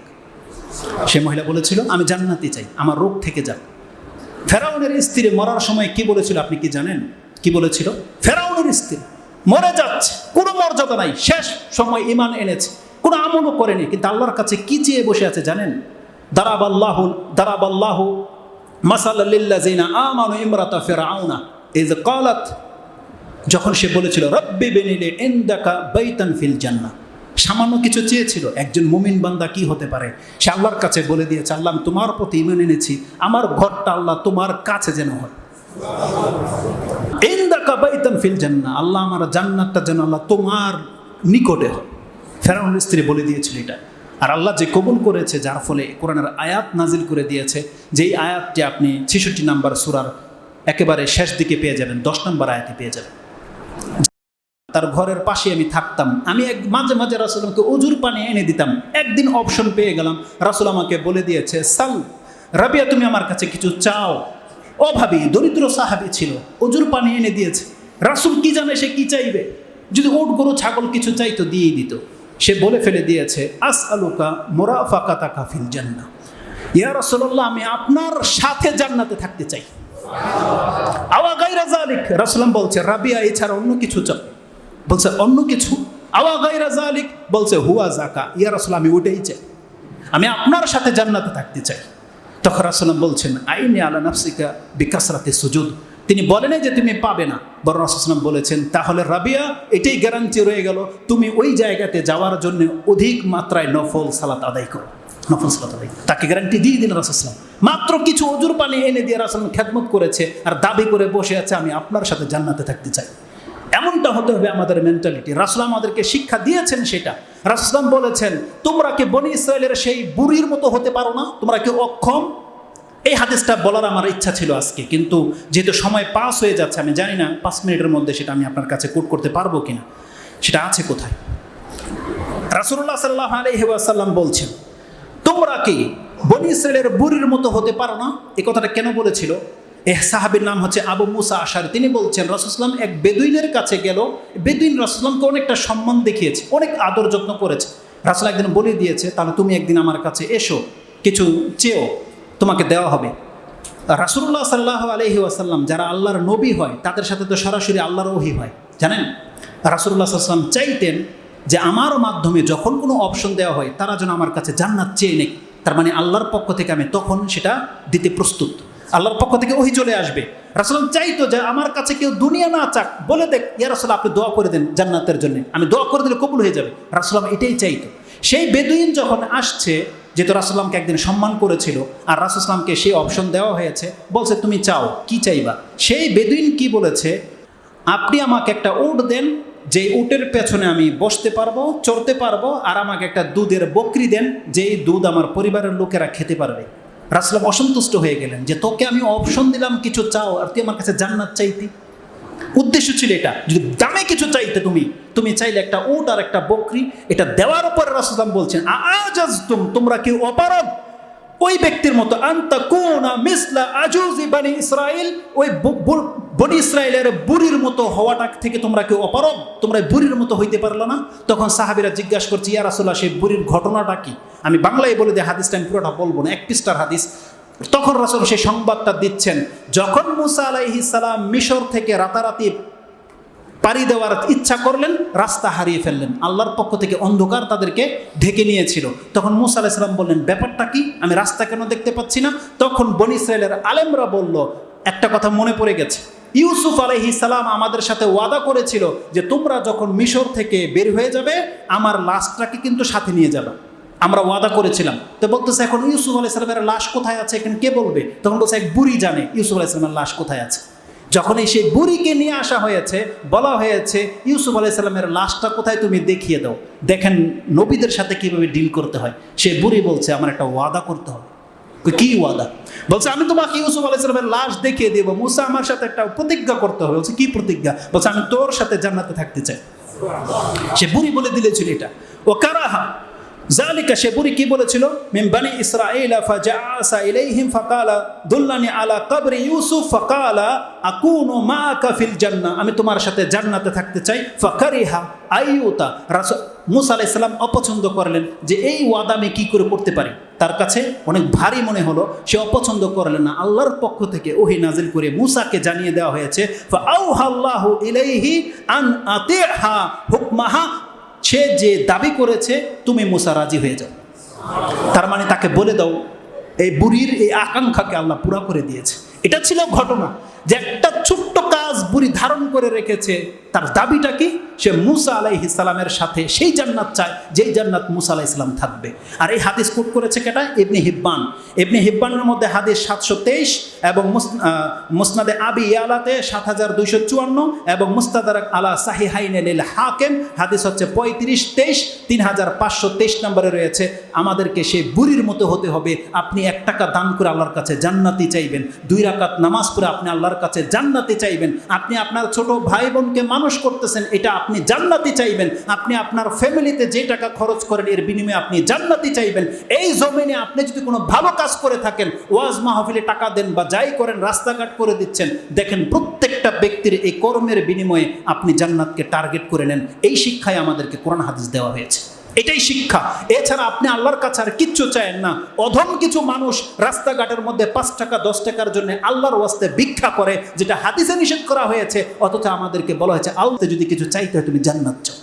সে মহিলা বলেছিল, আমি জান্নাতি চাই, আমার রোগ থেকে যাক। ফেরাউনের স্ত্রী মরার সময় কি বলেছিল আপনি কি জানেন? কি বলেছিল? ফেরাউনের স্ত্রী মরে যাচ্ছে, কোনো মর্যাদা নাই, শেষ সময় ঈমান এনেছে, কোনো আমলও করেনি, কিন্তু আল্লাহর কাছে কি চেয়ে বসে আছে জানেন? দারাবাল্লাহু মাসালাল লিল্লাযিনা আমানু ইমরাতা ফিরআউনা ইয ক্বালাত, যখন সে বলেছিল রব্বি বিনিলি ইনদাকা বাইতান ফিল জান্নাহ, সামান্য কিছু চেয়েছিল। একজন মুমিন বান্দা কি হতে পারে? সে আল্লাহর কাছে বলে দিয়েছে, আল্লাহ আমি তোমার প্রতি ঈমান এনেছি, আমার ঘরটা আল্লাহ তোমার কাছে যেন হয়। ইনদাকা বাইতান ফিল জান্নাহ, আল্লাহ আমার জান্নাতটা যেন আল্লাহ তোমার নিকটে হয়। ফেরাউনের স্ত্রী বলে দিয়েছিল এটা, আর আল্লাহ যে কবুল করেছে, যার ফলে কোরআনের আয়াত নাজিল করে দিয়েছে, যেই আয়াতটি আপনি 66 নম্বর সূরার একেবারে শেষ দিকে পেয়ে যাবেন, 10 নম্বর আয়াতে পেয়ে যাবেন। তার ঘরের পাশে আমি থাকতাম, আমি মাঝে মাঝে রাসূল আমাকে অজুর পানি এনে দিতাম। একদিন অপশন পেয়ে গেলাম, রাসূল আমাকে বলে দিয়েছে, সাল রাবিয়া তুমি আমার কাছে কিছু চাও। অভাবী দরিদ্র সাহাবী ছিল, অজুর পানি এনে দিয়েছে। রাসূল কি জানে সে কি চাইবে? যদি উট গরু ছাগল কিছু চাইতো দিয়েই দিত। সে বলে ফেলে দিয়েছে, আসআলুকা মুরাফাকাতাকা ফিল জান্নাহ, ইয়া রাসূলুল্লাহ আমি আপনার সাথে জান্নাতে থাকতে চাই। আওয়া গায়রা যালিক, রাসূল বলছে রাবিয়া এছাড়া অন্য কিছু চাও? বলছে অন্য কিছু? আওয়া গায়রা যালিক, বলছে হুয়া যাকা, ইয়া রাসূল আমি ওইটাই চাই, আমি আপনার সাথে জান্নাতে থাকতে চাই। তখন রাসূল বলছেন আইনি আলা নাফসিকা বিকাসরাতি সুজুদ, তিনি বলেন যে তুমি পাবে না, বরং রাসূল বলেছেন তাহলে রাবিয়া এটাই গ্যারান্টি রয়ে গেল, তুমি ওই জায়গাতে যাওয়ার জন্য অধিক মাত্রায় নফল সালাত আদায় করো। নফল সালাত আদায় তাকে গ্যারান্টি দিয়ে দিলেন রাসূল। মাত্র কিছু অজুর পানি এনে দিয়ে রাসূল খেদমত করেছে, আর দাবি করে বসে আছে আমি আপনার সাথে জান্নাতে থাকতে চাই। এমনটা হতে হবে আমাদের মেন্টালিটি। রাসূল আমাদেরকে শিক্ষা দিয়েছেন সেটা। রাসূল বলেছেন তোমরা কি বনি ইসরায়েলের সেই বুড়ির মতো হতে পারো না? তোমরা কি অক্ষম? এই হাদিসটা বলার আমার ইচ্ছা ছিল আজকে, কিন্তু যেহেতু সময় পাস হয়ে যাচ্ছে, আমি জানি না 5 মিনিটের মধ্যে সেটা আমি আপনার কাছে কোট করতে পারবো কিনা, সেটা আছে কোথায়। রাসূলুল্লাহ সাল্লাল্লাহু আলাইহি ওয়াসাল্লাম বলছেন তোমরা কি বনি ইসরায়েলের বুড়ির মতো হতে পারো না? এই কথাটা কেন বলেছিল? সাহাবীর নাম হচ্ছে আবু মুসা আশআরী। তিনি বলছেন রাসূলুল্লাহ এক বেদুইনের কাছে গেল, বেদুইন রাসূলুল্লাহকে অনেকটা সম্মান দেখিয়েছে, অনেক আদর যত্ন করেছে। রাসূল একদিন বলে দিয়েছে তাহলে তুমি একদিন আমার কাছে এসো, কিছু চেও, তোমাকে দেওয়া হবে। রাসূলুল্লাহ সাল্লাল্লাহু আলাইহি ওয়াসাল্লাম যারা আল্লাহর নবী হয় তাদের সাথে তো সরাসরি আল্লাহর ওহী হয়, জানেন? রাসূলুল্লাহ সাল্লাল্লাহু আলাইহি ওয়াসাল্লাম চাইতেন যে আমার মাধ্যমে যখন কোনো অপশন দেওয়া হয় তারা যেন আমার কাছে জান্নাত চেয়ে নেক, তার মানে আল্লাহর পক্ষ থেকে আমি তখন সেটা দিতে প্রস্তুত, আল্লাহর পক্ষ থেকে ওহী চলে আসবে। রাসূল চাইতো যে আমার কাছে কেউ দুনিয়া না চাক, বলে দেখ ইয়া রাসূল আপনি দোয়া করে দেন জান্নাতের জন্য, আমি দোয়া করে দিলে কবুল হয়ে যাবে। রাসূল এটাই চাইতো। সেই বেদুইন যখন আসছে, যেহেতু রাসূলকে একদিন সম্মান করেছিল আর রাসূলকে সেই অপশন দেওয়া হয়েছে, বলছে তুমি চাও, কি চাইবা? সেই বেদুইন কি বলেছে, আপনি আমাকে একটা উট দেন, যেই উটের পেছনে আমি বসতে পারবো, চড়তে পারবো, আর আমাকে একটা দুধের বকরি দেন, যেই দুধ আমার পরিবারের লোকেরা খেতে পারবে। রাসূল অসন্তুষ্ট হয়ে গেলেন যে তোকে আমি অপশন দিলাম কিছু চাও, আর তুই আমার কাছে জান্নাত চাইতি। উদ্দেশ্য ছিল এটা, যদি দামে কিছু চাইতে তুমি চাইলে একটা উট আর একটা বকরি, এটা দেওয়ার পরে রাসূল বলছেন আজাজতুম, তোমরা কি অপারগ ওই ব্যক্তির মতো, আনতা কুনা মিসলা আজুজি বনি ইসরাইল, ওই বনি ইসরাইলের বুড়ির মতো হওয়াটা থেকে তোমরা কেউ অপারগ, তোমরা বুড়ির মতো হইতে পারলো না? তখন সাহাবীরা জিজ্ঞাসা করছে ইয়া রাসূলুল্লাহ সেই বুড়ির ঘটনাটা কি? আমি বাংলায় বলে দিই, হাদিসটা আমি পুরোটা বলবো না, 1 পৃষ্ঠার হাদিস। তখন রাসূল সেই সংবাদটা দিচ্ছেন, যখন মুসা আলাইহিস সালাম মিশর থেকে রাতারাতি পাড়ি দেওয়ার ইচ্ছা করলেন, রাস্তা হারিয়ে ফেললেন, আল্লাহর পক্ষ থেকে অন্ধকার তাদেরকে ঢেকে নিয়েছিল। তখন মুসা আলাইহিস সালাম বললেন ব্যাপারটা কি, আমি রাস্তা কেন দেখতে পাচ্ছি না? তখন বনি ইসরাইলের আলেমরা বলল একটা কথা মনে পড়ে গেছে, ইউসুফ আলাইহিস সালাম আমাদের সাথে ওয়াদা করেছিল যে তোমরা যখন মিশর থেকে বের হয়ে যাবে আমার লাশটাকে কিন্তু সাথে নিয়ে যাবে, আমরা ওয়াদা করেছিলাম। তো বলতেছে এখন ইউসুফ আলাইহিস সালামের লাশ কোথায় আছে এখানে কে বলবে? তখন বলছে এক বুড়ি জানে ইউসুফ আলাইহিস সালামের লাশ কোথায় আছে। যখন এই সেই বুড়িকে নিয়ে আসা হয়েছে, বলা হয়েছে ইউসুফ আলাইহিস সালামের লাশটা কোথায় তুমি দেখিয়ে দাও। দেখেন নবীদের সাথে কিভাবে ডিল করতে হয়। সেই বুড়ি বলছে আমার একটা ওয়াদা করতে হবে। কি ওয়াদা? বলছে আমি তোমাকে ইউসুফ আলাইহিস সালামের লাশ দেখিয়ে দেব, মুসা আমার সাথে একটা প্রতিজ্ঞা করতে হবে। বলছে কি প্রতিজ্ঞা? বলছে আমি তোর সাথে জান্নাতে থাকতে চাই। সে বুড়ি বলে দিলেছিল এটা। ও কারাহা জালিকা, সে বুড়ি কি বলেছিল? মিন বানি ইসরাঈলা ফাজাআসা ইলাইহিম ফাকালা দুল্লানি আলা কবরি ইউসুফ ফাকালা আকুনু মাআকা ফিল জান্নাহ, আমি তোমার সাথে জান্নাতে থাকতে চাই। ফাকারিহা আইয়ুতা, রাসূল মুসা আলাইহিস সালাম অপছন্দ করলেন যে এই ওয়াদা আমি কি করে করতে পারি, তার কাছে অনেক ভারী মনে হলো, সে অপছন্দ করলেন না। আল্লাহর পক্ষ থেকে ওহী নাজিল করে মুসাকে জানিয়ে দেওয়া হয়েছে ফাআউহাল্লাহু ইলাইহি আন আতিহা হুকমাহা, সে যে দাবি করেছে তুমি মুসা রাজি হয়ে যাও। তার মানে তাকে বলে দাও, এই বুড়ির এই আকাঙ্ক্ষাকে আল্লাহ পুরা করে দিয়েছে। এটা ছিল ঘটনা যে একটা ছোট্ট কাজ বুড়ি ধারণ করে রেখেছে। তার দাবিটা কি? সে মুসা আলাইহিস সালামের সাথে সেই জান্নাত চায় যেই জান্নাত মুসা আলাইহিস সালাম থাকবে। আর এই হাদিস কোট করেছে কেটা? ইবনে হিব্বান। ইবনে হিব্বানের মধ্যে হাদিস ৭২৩ এবং মুসনাদে আবি ইয়ালাতে ৭২৫৪ এবং মুস্তাদরাক আলা সাহিহাইনে লিল হাকিম হাদিস হচ্ছে ৩৫23 ৩৫২৩ নম্বরে রয়েছে। আমাদেরকে সেই বুড়ির মতো হতে হবে। আপনি ১ টাকা দান করে আল্লাহর কাছে জান্নাতি চাইবেন, ২ রাকাত নামাজ পড়ে আপনি আল্লাহর কাছে জান্নাতি চাইবেন, আপনি আপনার ছোট ভাই বোনকে মানুষ করতেছেন এটা আপনি জান্নাতি চাইবেন, আপনি আপনার ফ্যামিলিতে যে টাকা খরচ করেন এর বিনিময়ে আপনি জান্নাতি চাইবেন। এই জমিনে আপনি যদি কোনো ভালো কাজ করে থাকেন, ওয়াজ মাহফিলে টাকা দেন বা যাই করেন, রাস্তাঘাট করে দিচ্ছেন, দেখেন প্রত্যেকটা ব্যক্তির এই কর্মের বিনিময়ে আপনি জান্নাতকে টার্গেট করে নেন। এই শিক্ষায় আমাদেরকে কোরআন হাদিস দেওয়া হয়েছে, এটাই শিক্ষা। এছাড়া আপনি আল্লাহর কাছে আর কিচ্ছু চায়েন না। অধম কিছু মানুষ রাস্তাঘাটের মধ্যে ৫ টাকা ১০ টাকার জন্য আল্লাহর ওয়াস্তে ভিক্ষা করে, যেটা হাদিসে নিষেধ করা হয়েছে। অথচ আমাদেরকে বলা হয়েছে আল্লাহতে যদি কিছু চাইতে হয় তুমি জান্নাত চাও,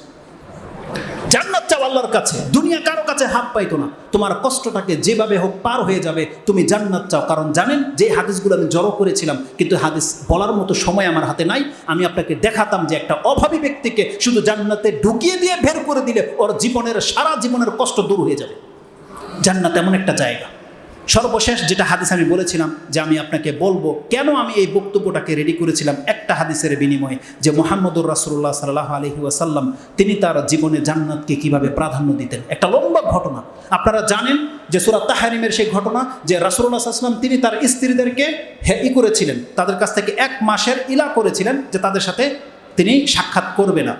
জান্নাত চাও আল্লাহর কাছে। দুনিয়া কারো কাছে হাত পাইতো না। তোমার কষ্টটাকে যেভাবে হোক পার হয়ে যাবে, তুমি জান্নাত চাও। কারণ জানেন যে হাদিসগুলো আমি জড়ো করেছিলাম, কিন্তু হাদিস বলার মতো সময় আমার হাতে নাই। আমি আপনাকে দেখাতাম যে একটা অভাবী ব্যক্তিকে শুধু জান্নাতে ঢুকিয়ে দিয়ে বের করে দিলে ওর জীবনের সারা জীবনের কষ্ট দূর হয়ে যাবে। জান্নাত এমন একটা জায়গা। সর্বশেষ যেটা হাদিস আমি বলেছিলাম যে আমি আপনাকে বলবো কেন আমি এই বক্তব্যটাকে রেডি করেছিলাম, একটা হাদিসের বিনিময়ে, যে মুহাম্মদুর রাসূলুল্লাহ সাল্লাল্লাহু আলাইহি ওয়াসাল্লাম তিনি তার জীবনে জান্নাতকে কিভাবে প্রাধান্য দিতেন। একটা লম্বা ঘটনা আপনারা জানেন যে সূরা তাহরিমের সেই ঘটনা, যে রাসূলুল্লাহ সাল্লাল্লাহু আলাইহি ওয়াসাল্লাম তিনি তার স্ত্রীদেরকে করেছিলেন, তাদের কাছ থেকে ১ মাসের ইলা করেছিলেন যে তাদের সাথে তিনি সাক্ষাৎ করবে না।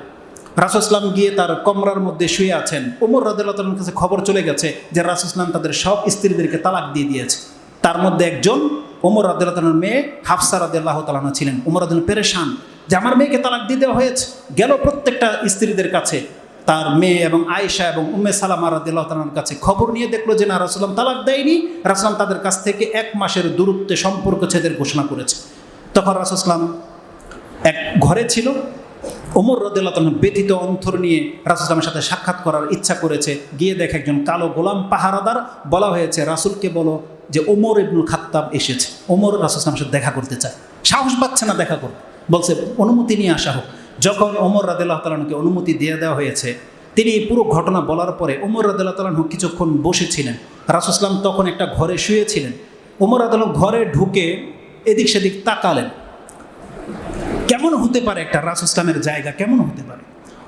রাসূল সাল্লাল্লাহু আলাইহি ওয়াসাল্লাম গিয়ে তার কমরার মধ্যে শুয়ে আছেন। ওমর রাদিয়াল্লাহু তাআলার কাছে খবর চলে গেছে যে রাসূল সাল্লাল্লাহু আলাইহি ওয়াসাল্লাম তাদের সব স্ত্রীদেরকে তালাক দিয়ে দিয়েছে। তার মধ্যে একজন ওমর রাদিয়াল্লাহু তাআলার মেয়ে হাফসা রাদিয়াল্লাহু তাআলা ছিলেন। ওমর রাদিয়াল্লাহু পেরেশান যে আমার মেয়েকে তালাক দিয়ে দেওয়া হয়েছে। গেল প্রত্যেকটা স্ত্রীদের কাছে, তার মেয়ে এবং আয়েশা এবং উম্মে সালামা রাদিয়াল্লাহু তাআলার কাছে খবর নিয়ে দেখলো যে না, রাসূল সাল্লাল্লাহু আলাইহি ওয়াসাল্লাম তালাক দেয়নি। রাসূল সাল্লাল্লাহু আলাইহি ওয়াসাল্লাম তাদের কাছ থেকে ১ মাসের দূরত্বে সম্পর্ক ছেদের ঘোষণা করেছে। তখন রাসূল সাল্লাল্লাহু আলাইহি ওয়াসাল্লাম এক ঘরে ছিল। ওমর রাদিয়াল্লাহু তাআলা ব্যথিত অন্তর নিয়ে রাসূল সাল্লাল্লাহু আলাইহি ওয়াসাল্লামের সাথে সাক্ষাৎ করার ইচ্ছা করেছে। গিয়ে দেখে একজন কালো গোলাম পাহারাদার। বলা হয়েছে রাসূলকে বলো যে ওমর ইবনুল খাত্তাব এসেছে। ওমর রাসূল সাল্লাল্লাহু আলাইহি ওয়াসাল্লামের সাথে দেখা করতে চায়, সাহস পাচ্ছে না দেখা করতে, বলছে অনুমতি নিয়ে আসা হোক। যখন ওমর রাদিয়াল্লাহু তাআলাকে অনুমতি দিয়ে দেওয়া হয়েছে, তিনি পুরো ঘটনা বলার পরে ওমর রাদিয়াল্লাহু তাআলা কিছুক্ষণ বসেছিলেন। রাসূল সাল্লাল্লাহু আলাইহি ওয়াসাল্লাম তখন একটা ঘরে শুয়েছিলেন। ওমর রাদিয়াল্লাহু ঘরে ঢুকে এদিক সেদিক তাকালেন। কেমন হতে পারে একটা রাসূল ইসলামের জায়গা, কেমন হতে পারে?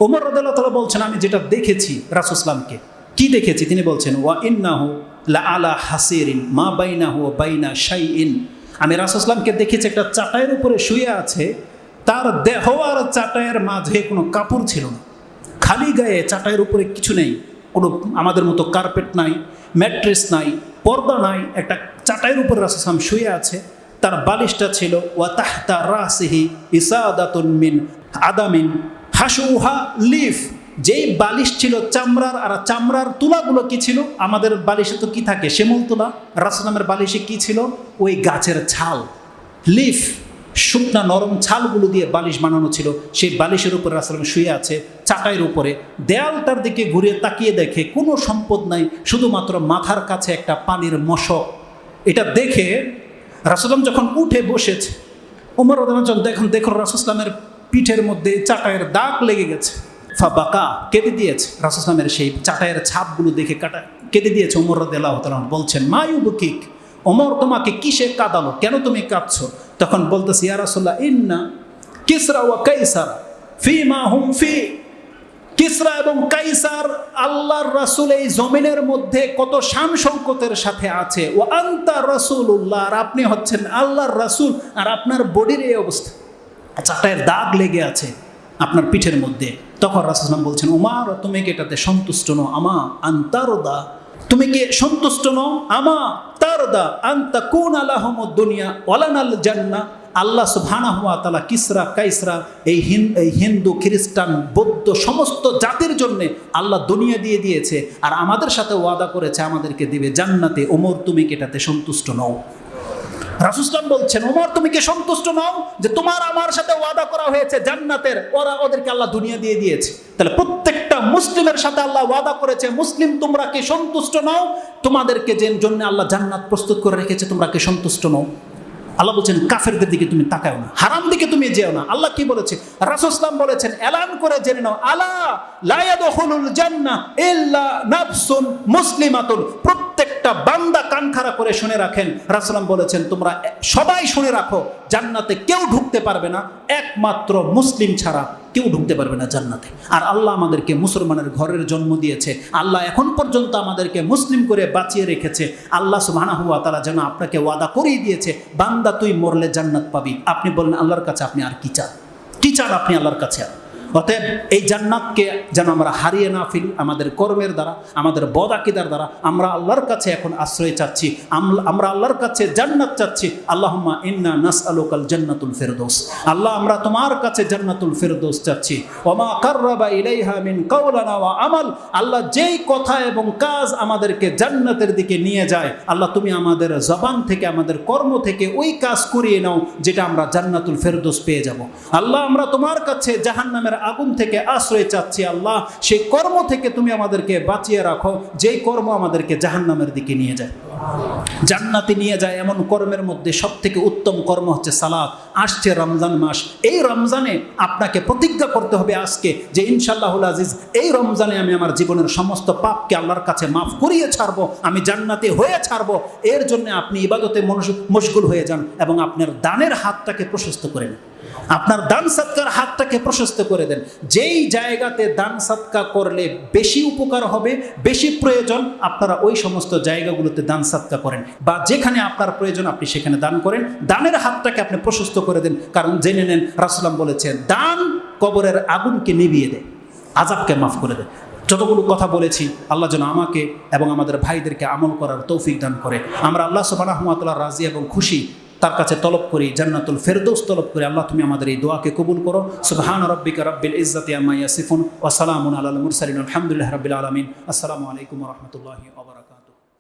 ওমর রাদিয়াল্লাহু তাআলা বলছেন আমি যেটা দেখেছি রাসূল ইসলামকে, কি দেখেছি তিনি বলছেন ওয়া ইন্নাহু লা আলা হাসিরিন মা বাইনাহু ওয়া বাইনা শাইইন, আমি রাসূল ইসলামকে দেখেছি একটা চাটাইয়ের উপরে শুয়ে আছে, তার দেহ আর চাটাইয়ের মাঝে কোনো কাপড় ছিল না, খালি গায়ে, চাটাইয়ের উপরে কিছু নেই, কোনো আমাদের মতো কার্পেট নাই, ম্যাট্রেস নাই, পর্দা নাই, একটা চাটাইয়ের উপরে রাসূল ইসলাম শুয়ে আছে। তার বালিশটা ছিল ওয়া তাহতা রাসিহি ইসাদাতুন মিন আদামিন হাসুহা লিফ, যেই বালিশ ছিল চামড়ার, আর চামড়ার তুলাগুলো কি ছিল? আমাদের বালিশে তো কি থাকে, শিমুল তুলা। রাসূল নামের বালিশে কি ছিল? ওই গাছের ছাল, লিফ, শুকনা নরম ছালগুলো দিয়ে বালিশ বানানো ছিল। সেই বালিশের উপরে রাসূল শুয়ে আছে চাটাইয়ের উপরে। দেয়ালটার দিকে ঘুরে তাকিয়ে দেখে কোনো সম্পদ নাই, শুধুমাত্র মাথার কাছে একটা পানির মশক। এটা দেখে রাসূলুল্লাহ যখন উঠে বসেছে, ওমর রাদিয়াল্লাহু আনহু দেখুন রাসূলুল্লাহের পিঠের মধ্যে চাটাইয়ের দাগ লেগে গেছে। ফাবাকা, কেঁদে দিয়েছে। রাসূলুল্লাহের সেই চাটাইয়ের ছাপগুলো দেখে কেঁদে দিয়েছে। ওমর রাদিয়াল্লাহু তাআলা বলছেন, মা ইউবকিক, ওমর তোমাকে কিসে কাঁদালো, কেন তুমি কাঁদছো? তখন বলতেছি, ইয়া রাসূলুল্লাহ, ইন্না কিসরা ওয়া কাইসার ফিমা হুম ফি। কিসরা এবং কাইসার আল্লাহর রাসূল এই জমিনের মধ্যে কত শান শৌকতের সাথে আছে। ও আনতা রাসূলুল্লাহ, আর আপনি হচ্ছেন আল্লাহর রাসূল, আর আপনার বডির এই অবস্থা, চাটাইয়ের দাগ লেগে আছে আপনার পিঠের মধ্যে। তখন রাসূলুল্লাহ বলছেন, ওমর তুমি কি এটাতে সন্তুষ্ট নও? আমা আনতারদা, তুমি কি সন্তুষ্ট নও? আমা তারদা আনতা কুন আলাহুমুদ দুনিয়া ওয়ালানাল জান্নাহ। আল্লাহ সুবহানাহু ওয়া তাআলা কিসরা কাইসরা এই হিন্দু খ্রিস্টান বৌদ্ধ সমস্ত জাতির জন্য আল্লাহ দুনিয়া দিয়ে দিয়েছে, আর আমাদের সাথে ওয়াদা করেছে আমাদেরকে দিবে জান্নাতে। ওমর তুমি কি এটাতে সন্তুষ্ট নও? রাসূলুল্লাহ বলছেন, ওমর তুমি কি সন্তুষ্ট নও যে তোমার আমার সাথে ওয়াদা করা হয়েছে জান্নাতের, ওদেরকে আল্লাহ দুনিয়া দিয়ে দিয়েছে? তাহলে প্রত্যেকটা মুসলিমের সাথে আল্লাহ ওয়াদা করেছে, মুসলিম তোমরা কি সন্তুষ্ট নও? তোমাদেরকে যে জন্য আল্লাহ জান্নাত প্রস্তুত করে রেখেছে, তোমরা কি সন্তুষ্ট নও? আল্লাহ বলছেন, কাফেরদের দিকে তুমি তাকাও না, হারাম দিকে তুমি যেও না। আল্লাহ কি বলেছে? রাসূলুল্লাহ বলেছেন, এলান করে জেনে নাও, আলা লা ইয়াদখুলুল জান্নাহ ইল্লা নাফসুন মুসলিমাতুন। প্রত্যেকটা বান্দা কান খাড়া করে শুনে রাখেন। রাসূলুল্লাহ বলেছেন, তোমরা সবাই শুনে রাখো, জান্নাতে কেউ ঢুকতে পারবে না, একমাত্র মুসলিম ছাড়া কেউ ঢুকতে পারবে না জান্নাতে। আর আল্লাহ আমাদেরকে মুসলমানের ঘরের জন্ম দিয়েছে, আল্লাহ এখন পর্যন্ত আমাদেরকে মুসলিম করে বাঁচিয়ে রেখেছে। আল্লাহ সুবহানাহু ওয়া তাআলা যেন আপনাকে ওয়াদা করেই দিয়েছে, বান্দা তুই মরলে জান্নাত পাবি। আপনি বলেন আল্লাহর কাছে আপনি আর কি চান? কি চান আপনি আল্লাহর কাছে? অতএব এই জান্নাতকে যেন আমরা হারিয়ে না ফেলি আমাদের কর্মের দ্বারা, আমাদের বদ আকীদার দ্বারা। আমরা আল্লাহর কাছে এখন আশ্রয় চাচ্ছি, আমরা আল্লাহর কাছে জান্নাত চাচ্ছি। আল্লাহুম্মা ইন্না নাসআলুকাল জান্নাতুল ফিরদৌস। আল্লাহ আমরা তোমার কাছে জান্নাতুল ফিরদৌস চাচ্ছি। ওমা কাররাবা ইলাইহা মিন কাওলানা ওয়া আমাল। আল্লাহ যেই কথা এবং কাজ আমাদেরকে জান্নাতের দিকে নিয়ে যায়, আল্লাহ তুমি আমাদের জবান থেকে আমাদের কর্ম থেকে ওই কাজ করিয়ে নাও যেটা আমরা জান্নাতুল ফিরদৌস পেয়ে যাব। আল্লাহ আমরা তোমার কাছে জাহান্নামের আগুন থেকে আশ্রয় চাচ্ছি। আল্লাহ সেই কর্ম থেকে তুমি আমাদেরকে বাঁচিয়ে রাখো যেই কর্ম আমাদেরকে জাহান্নামের দিকে নিয়ে যায়। জান্নাতে নিয়ে যায় এমন কর্মের মধ্যে সব থেকে উত্তম কর্ম হচ্ছে সালাত। আসছে রমজান মাস, এই রমজানে আপনাকে প্রতিজ্ঞা করতে হবে আজকে যে ইনশাআল্লাহুল আজিজ এই রমজানে আমি আমার জীবনের সমস্ত পাপকে আল্লাহর কাছে মাফ করিয়ে ছাড়বো, আমি জান্নাতে হয়ে ছাড়বো। এর জন্য আপনি ইবাদতে মশগুল হয়ে যান এবং আপনার দানের হাতটাকে প্রশস্ত করে নেন, আপনার দান সৎকার হাতটাকে প্রশস্ত করে দেন। যেই জায়গাতে দান সৎকার করলে বেশি উপকার হবে, বেশি প্রয়োজন, আপনারা ওই সমস্ত জায়গাগুলোতে দান সৎকার করেন, বা যেখানে আপনার প্রয়োজন আপনি সেখানে দান করেন। দানের হাতটাকে আপনি প্রশস্ত করে দেন, কারণ জেনে নেন রাসূলুল্লাহ বলেছেন, দান কবরের আগুনকে নিভিয়ে দেয়, আযাবকে মাফ করে দেয়। যতগুলো কথা বলেছি আল্লাহ যেন আমাকে এবং আমাদের ভাইদেরকে আমল করার তৌফিক দান করে। আমরা আল্লাহ সুবহানাহু ওয়া তাআলা রাজি এবং খুশি তার কাছে তলব করি, জান্নাতুল ফেরদৌস তলব করি। আল্লাহ তুমি আমাদের এই দোয়াকে কবুল করো। সুবহান রাব্বিকা রাব্বিল ইজ্জাতি আম্মা ইয়াসিফুন ওয়া সালামুন আলাল মুরসালিন আলহামদুলিল্লাহি রাব্বিল আলামিন। আসসালামু আলাইকুম ওয়া রাহমাতুল্লাহি ওয়া বারাকাতুহু।